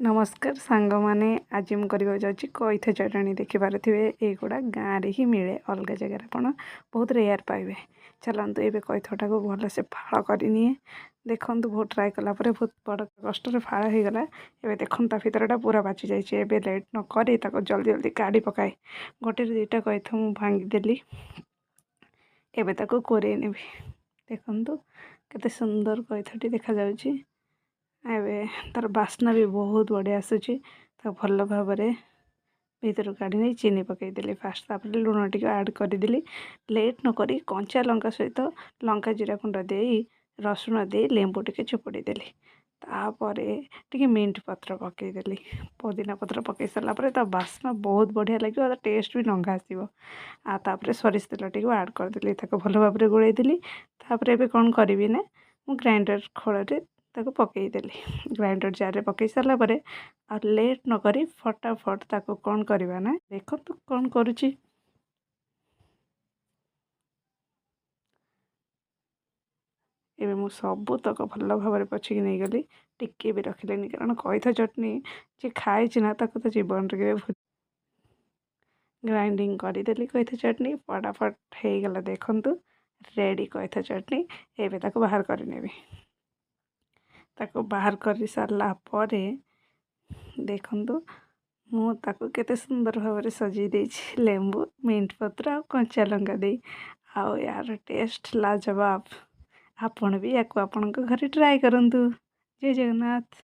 नमस्कार सांग माने आज मुझे करवा जाऊँगी कईथ चटणी देखिपे युवा गाँव में ही मिले अलग जगह आप बहुत रेयर पाइबे। चलतु ये कईथटा को भलसे फाड़ करनी देखु बहुत ट्राए कलापर बहुत बड़ कष्ट फाड़ हो गला। एवं देखो भितरटा पूरा बाची जाइए। लेट नक जल्दी जल्दी काढ़ी पकाए गोटे दुईटा कईथ मुझे भांगीदेली। एवं कोरे ने देखु केते सुंदर कईथटी देखा जाउची। एवं तार बास्ना भी बहुत बढ़िया आसूची। तो भल भाव भीतर काढ़ी नहीं चीनी पकईदेली फास्ट तापर लुण टी आड करदेली। लेट नक कंचा लंका सहित लंका जीरा गुंड दे रसुण दे लेंबू टे चुपुड़ी देली। तापर टी मिंट पत्र पकईदेली। पुदीना पत्र पकई सारापर ता बास्ना बहुत बढ़िया लगे। टेस्ट भी लंघा आसो। तापर सरिष तेल टी आड करदेली भल भाव गोलैदेली। तापर एबे कौन करी ना मु ग्राइंडर खोल पकईदेली। ग्राइंडर जार रे पकई सारापर आ लेट नक फटाफट ताको कौन करवा ना देखो तो कौन करुची। एबे मु सबूतक भल भाव पछिकी नहीं गली टिके भी रखिलेनी कारण कईथ चटनी जी खाई ना ताको तो जीवन रे ग्राइंडिंग करदेली कईथ चटनी फटाफट हो गला। देखु रेडी कईथ चटनी। एबे ताको बाहर करनेबी। ताको बाहर कर सारा पर देखु मु ताको केते सुंदर भाव सजई देछि लेंबू मिंट पत्र आ कंचा लंका दे। आओ यार टेस्ट लाजवाब। आपण भी या घर ट्राए करंतु। जय जगन्नाथ।